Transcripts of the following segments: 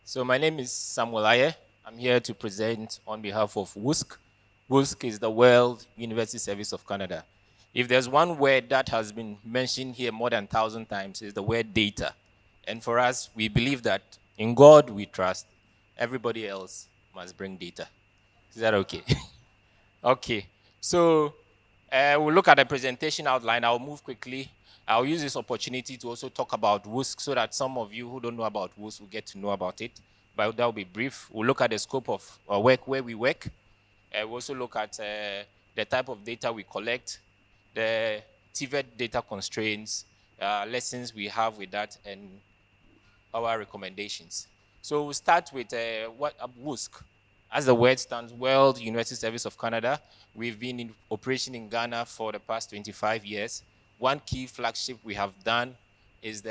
So my name is Samuel Aye. I'm here to present on behalf of Wusc. Wusc is the World University Service of Canada. If there's one word that has been mentioned here more than 1,000 times, it's the word data. And for us, we believe that in God we trust. Everybody else must bring data. Is that okay? Okay. So we'll look at the presentation outline. I'll move quickly. I'll use this opportunity to also talk about Wusc so that some of you who don't know about Wusc will get to know about it. But that will be brief. We'll look at the scope of our work, where we work. We'll also look at the type of data we collect, the Tvet data constraints, lessons we have with that, and our recommendations. So we'll start with what Wusc. As the word stands, World University Service of Canada. We've been in operation in Ghana for the past 25 years. One key flagship we have done is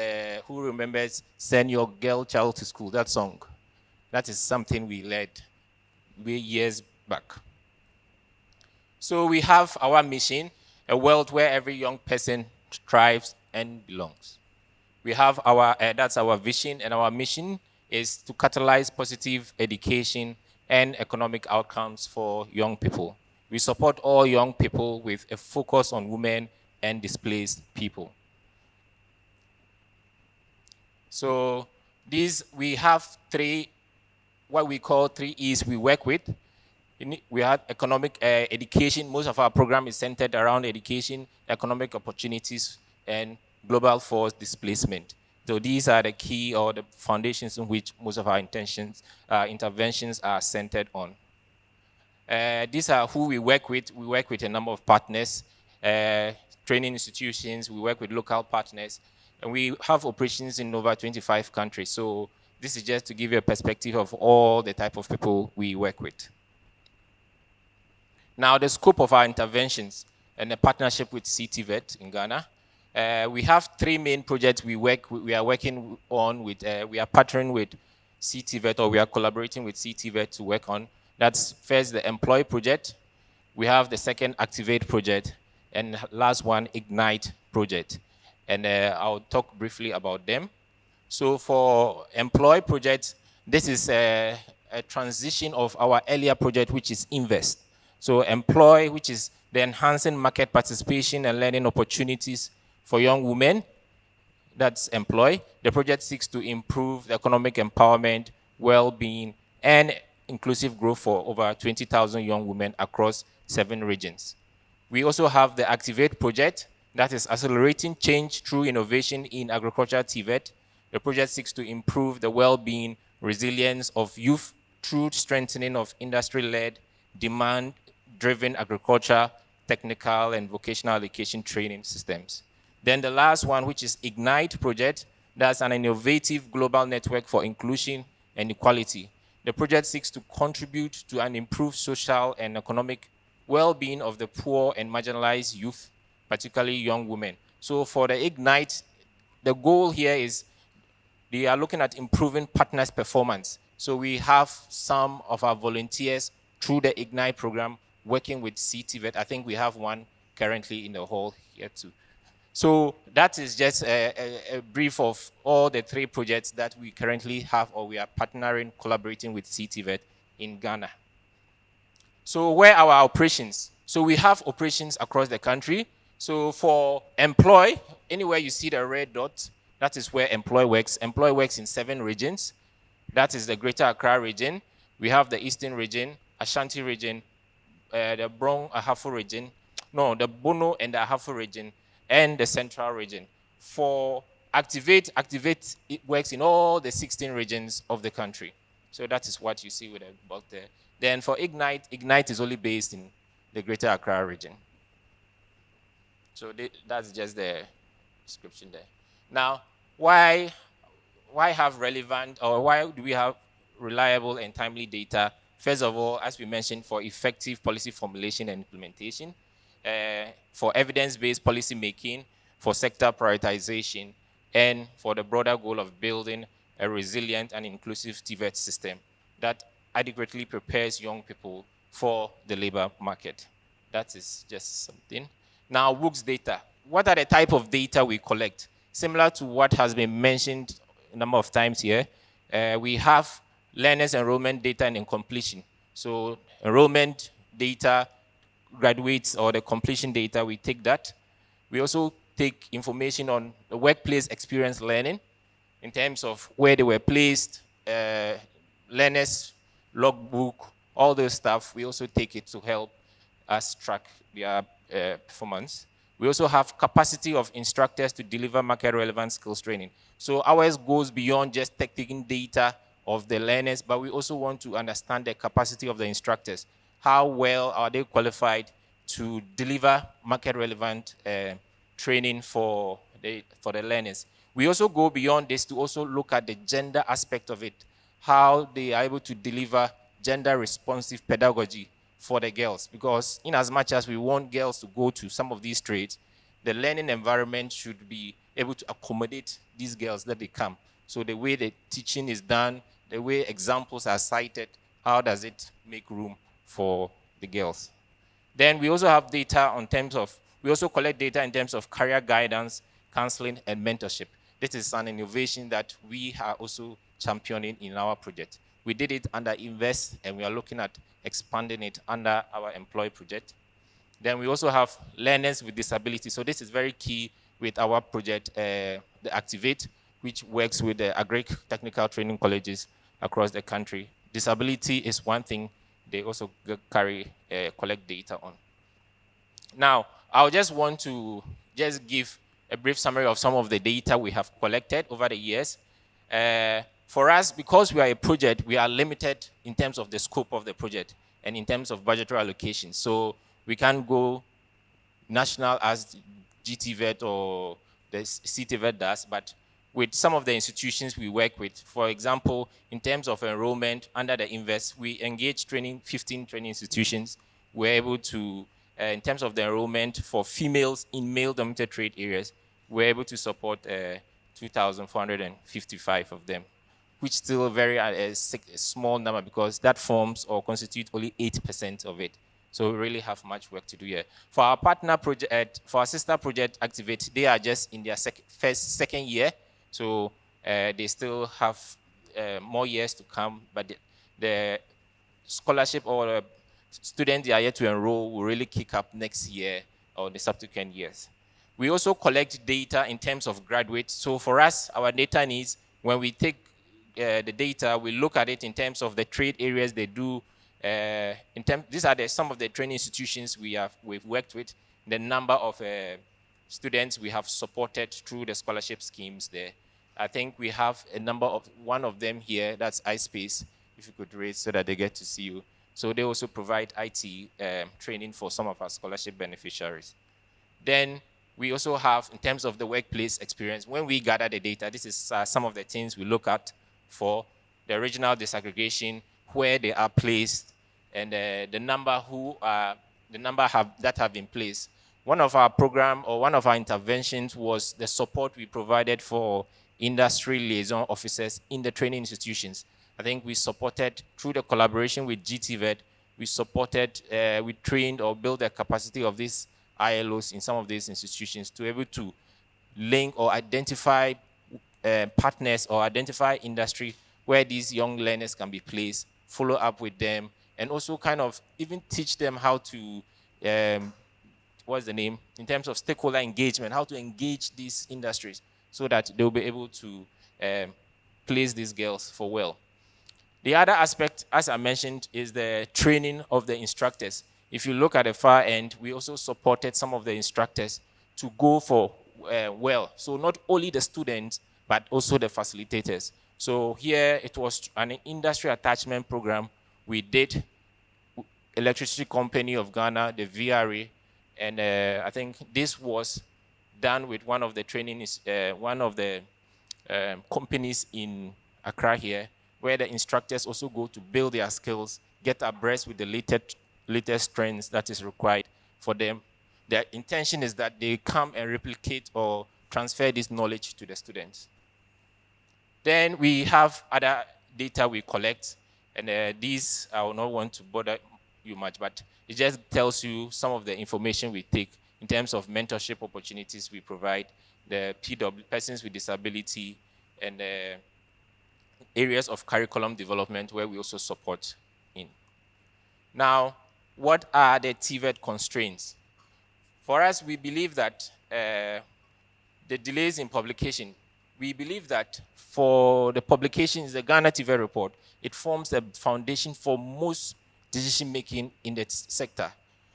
who remembers Send Your Girl Child to School, that song. That is something we led years back. So we have our mission, a world where every young person thrives and belongs. We have that's our vision, and our mission is to catalyze positive education and economic outcomes for young people. We support all young people with a focus on women and displaced people. So we have what we call 3 E's we work with. We have economic education. Most of our program is centered around education, economic opportunities, and global force displacement. So these are the key or the foundations in which most of our interventions are centered on. These are who we work with. We work with a number of partners, training institutions. We work with local partners. And we have operations in over 25 countries. So this is just to give you a perspective of all the type of people we work with. Now, the scope of our interventions and a partnership with Tvet in Ghana. We have 3 main projects we are working on with. We are partnering with Tvet, or we are collaborating with Tvet to work on. That's first the Employ project. We have the second Activate project, and last one Ignite project. And I'll talk briefly about them. So for Employ project, this is a transition of our earlier project, which is Invest. So Employ, which is the enhancing market participation and learning opportunities for young women, that's Employ. The project seeks to improve the economic empowerment, well-being, and inclusive growth for over 20,000 young women across 7 regions. We also have the Activate project, that is accelerating change through innovation in agriculture Tvet. The project seeks to improve the well-being, resilience of youth through strengthening of industry-led, demand-driven agriculture, technical and vocational education training systems. Then the last one, which is Ignite project, that's an innovative global network for inclusion and equality. The project seeks to contribute to an improved social and economic well-being of the poor and marginalized youth, particularly young women. So for the Ignite, the goal here is they are looking at improving partners' performance. So we have some of our volunteers through the Ignite program working with Tvet. I think we have one currently in the hall here too. So that is just a brief of all the 3 projects that we currently have, or we are partnering, collaborating with Tvet in Ghana. So where are our operations? So we have operations across the country. So for Employ, anywhere you see the red dot, that is where Employ works. Employ works in 7 regions. That is the Greater Accra region. We have the Eastern region, Ashanti region, the Brong Ahafo region, the Bono and the Ahafo region, and the Central region. For Activate, it works in all the 16 regions of the country. So that is what you see with the box there. Then for Ignite is only based in the Greater Accra region. So that's just the description there. Now, why have relevant, or why do we have reliable and timely data? First of all, as we mentioned, for effective policy formulation and implementation, for evidence-based policy making, for sector prioritization, and for the broader goal of building a resilient and inclusive Tvet system that adequately prepares young people for the labor market. That is just something. Now, Wusc data. What are the type of data we collect? Similar to what has been mentioned a number of times here, we have learners enrollment data and completion. So enrollment data, graduates or the completion data, we take that. We also take information on the workplace experience learning in terms of where they were placed, learners, logbook, all those stuff. We also take it to help us track their performance. We also have capacity of instructors to deliver market relevant skills training. So ours goes beyond just taking data of the learners, but we also want to understand the capacity of the instructors. How well are they qualified to deliver market relevant training for the learners? We also go beyond this to also look at the gender aspect of it, how they are able to deliver gender responsive pedagogy for the girls. Because in as much as we want girls to go to some of these trades, the learning environment should be able to accommodate these girls that they come. So the way the teaching is done, the way examples are cited, how does it make room for the girls? Then we also have data on terms of, we also collect data in terms of career guidance, counseling, and mentorship. This is an innovation that we are also championing in our project. We did it under Invest, and we are looking at expanding it under our Employ project. Then we also have learners with disabilities. So this is very key with our project, the Activate, which works with the agric technical training colleges across the country. Disability is one thing they also collect data on. Now, I just want to just give a brief summary of some of the data we have collected over the years. For us, because we are a project, we are limited in terms of the scope of the project and in terms of budgetary allocation. So we can't go national as GTVET or the CTVET does, but with some of the institutions we work with, for example, in terms of enrollment under the Invest, we engage 15 training institutions. We're able to, in terms of the enrollment for females in male-dominated trade areas, we're able to support 2,455 of them, which still very a small number because that forms or constitutes only 8% of it. So we really have much work to do here. For our partner project, for our sister project Activate, they are just in their second year. So they still have more years to come, but the scholarship or the students they are yet to enroll will really kick up next year or the subsequent years. We also collect data in terms of graduates. So for us, our data needs, when we take the data, we look at it in terms of the trade areas they do. These are some of the training institutions we've worked with, the number of students we have supported through the scholarship schemes there. I think we have a number of, one of them here, that's iSpace, if you could raise so that they get to see you. So they also provide IT training for some of our scholarship beneficiaries. Then we also have, in terms of the workplace experience, when we gather the data, this is some of the things we look at for the regional disaggregation, where they are placed, and the number that have been placed. One of our program or one of our interventions was the support we provided for industry liaison officers in the training institutions. I think we supported through the collaboration with GTVET, we trained or built the capacity of these ILOs in some of these institutions to be able to link or identify partners or identify industry where these young learners can be placed, follow up with them, and also kind of even teach them how to, what's the name, in terms of stakeholder engagement, how to engage these industries so that they'll be able to place these girls for well. The other aspect, as I mentioned, is the training of the instructors. If you look at the far end, we also supported some of the instructors to go for well. So not only the students, but also the facilitators. So here it was an industry attachment program. We did Electricity Company of Ghana, the VRA, and I think this was done with one of the companies in Accra here, where the instructors also go to build their skills, get abreast with the latest trends that is required for them. Their intention is that they come and replicate or transfer this knowledge to the students. Then we have other data we collect, and these I will not want to bother you much, but it just tells you some of the information we take in terms of mentorship opportunities we provide, the PW, persons with disability, and areas of curriculum development where we also support in. Now, what are the Tvet constraints? For us, we believe that the delays in publication, we believe that for the publications, the Ghana Tvet report, it forms the foundation for most decision making in the sector.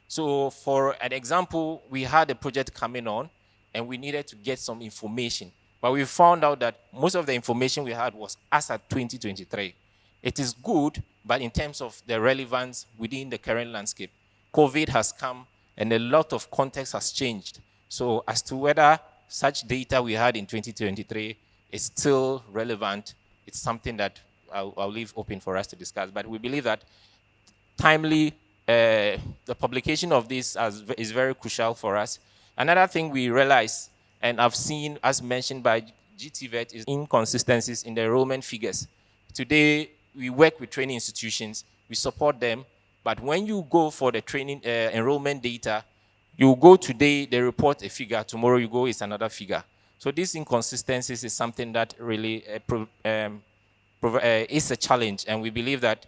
So for an example, we had a project coming on and we needed to get some information. But we found out that most of the information we had was as at 2023. It is good, but in terms of the relevance within the current landscape, COVID has come and a lot of context has changed. So as to whether such data we had in 2023 is still relevant, it's something that I'll leave open for us to discuss. But we believe that timely, the publication of this is very crucial for us. Another thing we realize, and I've seen as mentioned by GTVET, is inconsistencies in the enrollment figures. Today, we work with training institutions, we support them, but when you go for the training enrollment data, you go today, they report a figure, tomorrow you go, it's another figure. So these inconsistencies is something that really is a challenge, and we believe that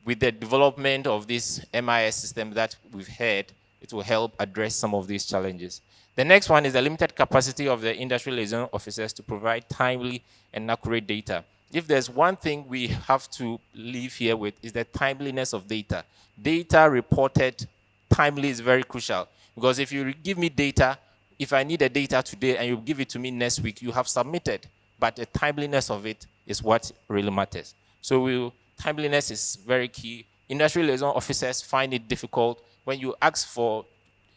with the development of this MIS system that we've had, it will help address some of these challenges. The next one is the limited capacity of the industry liaison officers to provide timely and accurate data. If there's one thing we have to leave here with, is the timeliness of data. Data reported timely is very crucial, because if you give me data, if I need the data today and you give it to me next week, you have submitted, but the timeliness of it is what really matters. So timeliness is very key. Industry liaison officers find it difficult when you ask for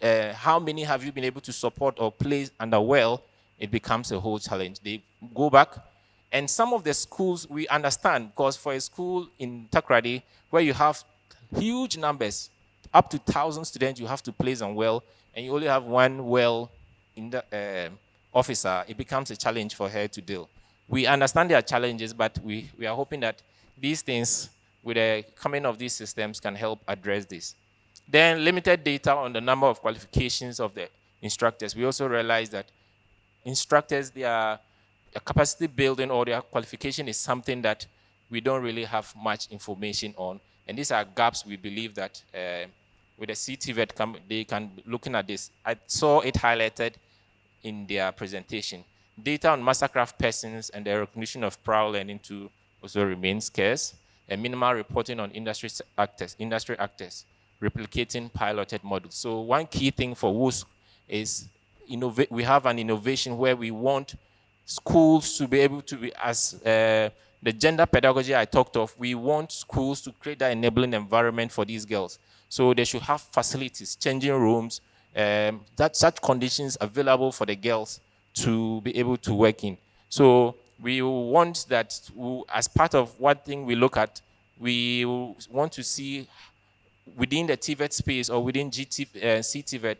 how many have you been able to support or place under well, it becomes a whole challenge. They go back, and some of the schools we understand, because for a school in Takrady where you have huge numbers, up to 1,000 students you have to place on well, and you only have one well in the officer, it becomes a challenge for her to deal. We understand there are challenges, but we are hoping that these things, with the coming of these systems, can help address this. Then limited data on the number of qualifications of the instructors. We also realize that instructors, their capacity building or their qualification is something that we don't really have much information on. And these are gaps we believe that with the CTVET, they can be looking at this. I saw it highlighted in their presentation. Data on mastercraft persons and the recognition of prior learning to also remains scarce, and minimal reporting on industry actors, replicating piloted models. So one key thing for Wusc is we have an innovation where we want schools to be able to be, as the gender pedagogy I talked of, we want schools to create that enabling environment for these girls. So they should have facilities, changing rooms, that such conditions available for the girls to be able to work in. So we want that, as part of one thing we look at, we want to see within the TVET space or within CTVET,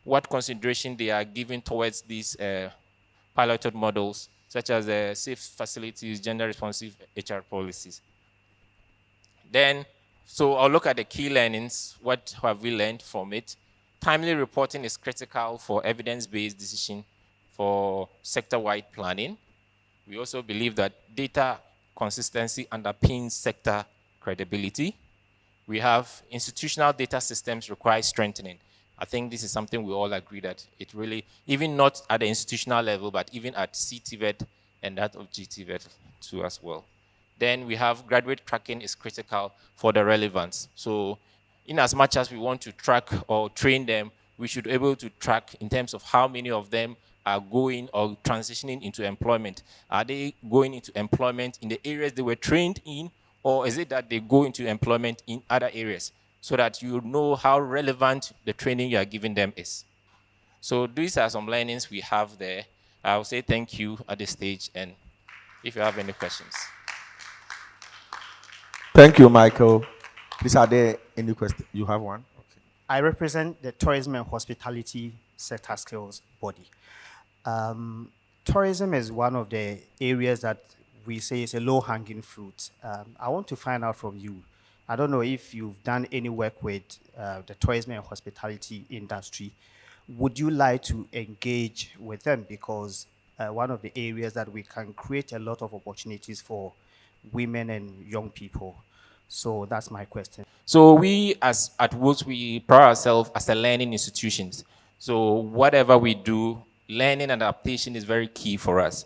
what consideration they are giving towards these piloted models, such as safe facilities, gender responsive HR policies. Then, so I'll look at the key learnings. What have we learned from it? Timely reporting is critical for evidence-based decision for sector-wide planning. We also believe that data consistency underpins sector credibility. We have institutional data systems require strengthening. I think this is something we all agree that it really, even not at the institutional level, but even at CTVET and that of GTVET too as well. Then we have graduate tracking is critical for the relevance. So in as much as we want to track or train them, we should be able to track in terms of how many of them are going or transitioning into employment. Are they going into employment in the areas they were trained in, or is it that they go into employment in other areas, so that you know how relevant the training you are giving them is. So these are some learnings we have there. I'll say thank you at this stage, and if you have any questions. Thank you, Michael. Please, are there any questions? You have one? Okay. I represent the Tourism and Hospitality Sector Skills Body. Tourism is one of the areas that we say is a low-hanging fruit. I want to find out from you. I don't know if you've done any work with the tourism and hospitality industry. Would you like to engage with them? Because one of the areas that we can create a lot of opportunities for women and young people. So that's my question. So we, as at Wusc, we pride ourselves as a learning institutions. So whatever we do, learning and adaptation is very key for us.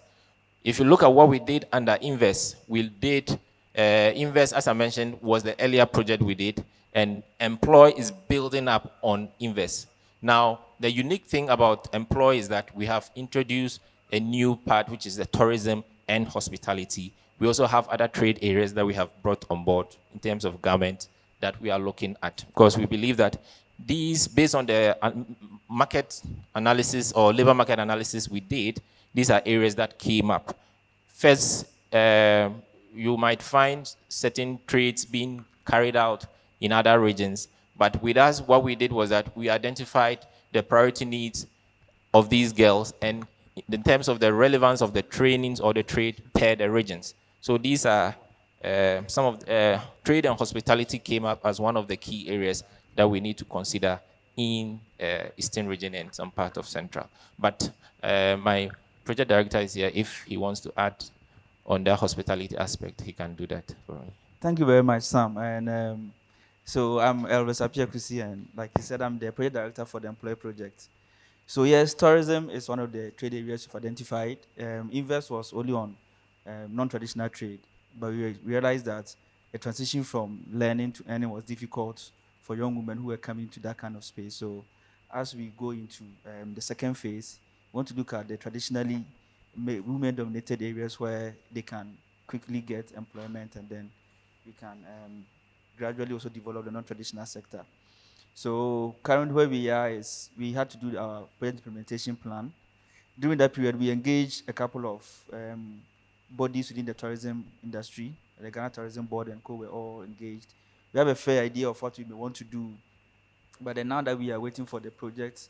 If you look at what we did under Invest, we did Invest, as I mentioned, was the earlier project we did, and Employ is building up on Invest. Now, the unique thing about Employ is that we have introduced a new part, which is the tourism and hospitality. We also have other trade areas that we have brought on board in terms of government that we are looking at, because we believe that these, based on the market analysis or labor market analysis we did, these are areas that came up. First, you might find certain trades being carried out in other regions, but with us, what we did was that we identified the priority needs of these girls and in terms of the relevance of the trainings or the trade per the regions. So these are some of trade and hospitality came up as one of the key areas that we need to consider in Eastern region and some part of Central. But my project director is here. If he wants to add on the hospitality aspect, he can do that for me. Thank you very much, Sam. And so I'm Elvis Apiakusi, and like he said, I'm the project director for the Employee Project. So yes, tourism is one of the trade areas we've identified. Invest was only on non-traditional trade, but we realized that the transition from learning to earning was difficult for young women who were coming to that kind of space. So as we go into the second phase, we want to look at the traditionally women-dominated areas where they can quickly get employment, and then we can gradually also develop the non-traditional sector. So currently where we are is we had to do our project implementation plan. During that period, we engaged a couple of bodies within the tourism industry. The Ghana Tourism Board and co were all engaged. We have a fair idea of what we may want to do, but then now that we are waiting for the project,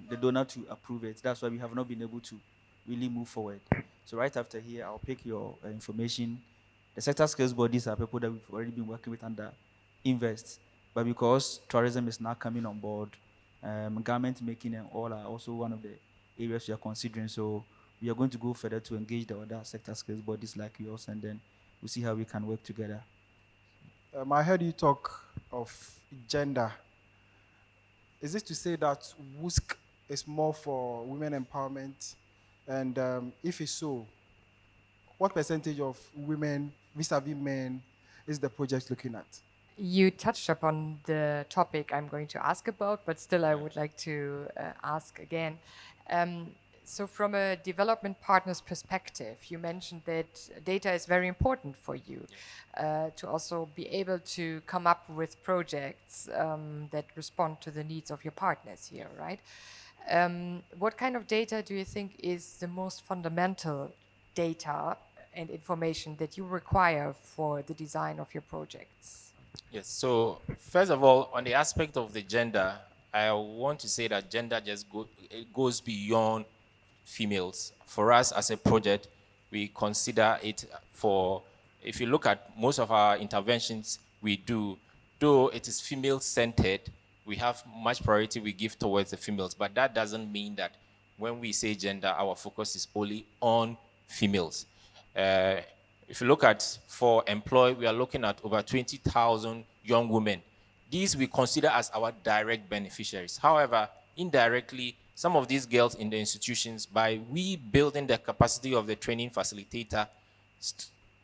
the donor to approve it, that's why we have not been able to really move forward. So right after here, I'll pick your information. The sector skills bodies are people that we've already been working with under Invest, but because tourism is now coming on board, garment making and all are also one of the areas we are considering. So we are going to go further to engage the other sector skills bodies like yours, and then we'll see how we can work together. I heard you talk of gender. Is it to say that Wusc is more for women empowerment? And if it's so, what percentage of women vis-a-vis men is the project looking at? You touched upon the topic I'm going to ask about, but still I would like to ask again. So from a development partner's perspective, you mentioned that data is very important for you to also be able to come up with projects that respond to the needs of your partners here, right? What kind of data do you think is the most fundamental data and information that you require for the design of your projects? Yes, so first of all, on the aspect of the gender, I want to say that gender just it goes beyond females. For us as a project, we consider it for, if you look at most of our interventions we do, though it is female-centered, we have much priority we give towards the females, but that doesn't mean that when we say gender, our focus is only on females. If you look at, for Employ, we are looking at over 20,000 young women. These we consider as our direct beneficiaries. However, indirectly, some of these girls in the institutions, by we building the capacity of the training facilitator,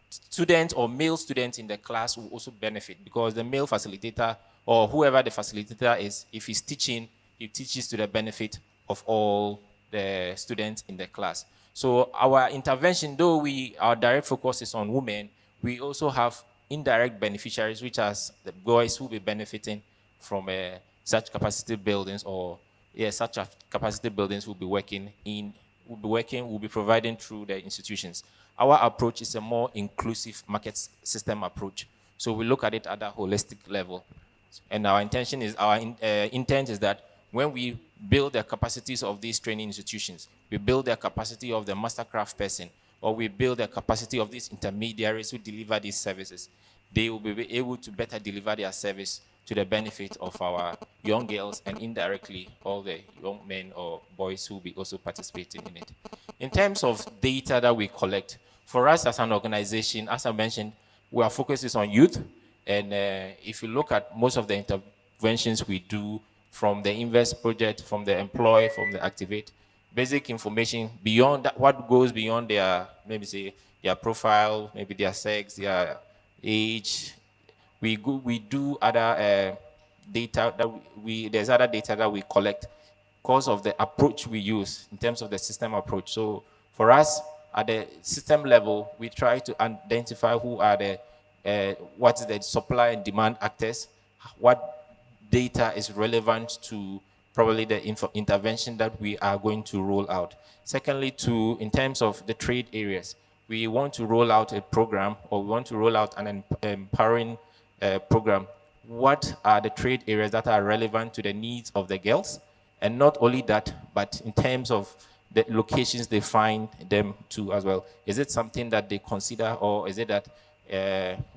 students or male students in the class will also benefit, because the male facilitator or whoever the facilitator is, if he's teaching, he teaches to the benefit of all the students in the class. So our intervention, though our direct focus is on women, we also have indirect beneficiaries, which are the boys who will be benefiting from such capacity buildings, or such capacity buildings will be providing through the institutions. Our approach is a more inclusive market system approach. So we look at it at a holistic level. And our intent is that when we build the capacities of these training institutions, we build the capacity of the mastercraft person, or we build the capacity of these intermediaries who deliver these services, they will be able to better deliver their service to the benefit of our young girls and indirectly all the young men or boys who will be also participating in it. In terms of data that we collect, For us as an organization, as I mentioned, our focus is on youth. And if you look at most of the interventions we do, from the Invest project, from the Employ, from the Activate, basic information beyond that, what goes beyond their, maybe say, their profile, maybe their sex, their age. We do other data that there's other data that we collect because of the approach we use in terms of the system approach. So for us, at the system level, we try to identify who are the what is the supply and demand actors, what data is relevant to probably the intervention that we are going to roll out. Secondly, in terms of the trade areas, we want to roll out a program, or we want to roll out an empowering program. What are the trade areas that are relevant to the needs of the girls? And not only that, but in terms of the locations they find them to as well. Is it something that they consider, or is it that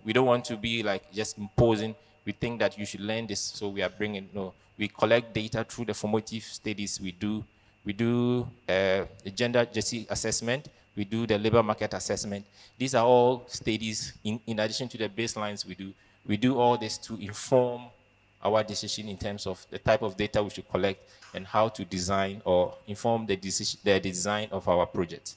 we don't want to be like just imposing? We think that you should learn this, so we are bringing. No, we collect data through the formative studies we do. We do the gender justice assessment. We do the labor market assessment. These are all studies in addition to the baselines we do. We do all this to inform our decision in terms of the type of data we should collect and how to design or inform the design of our project.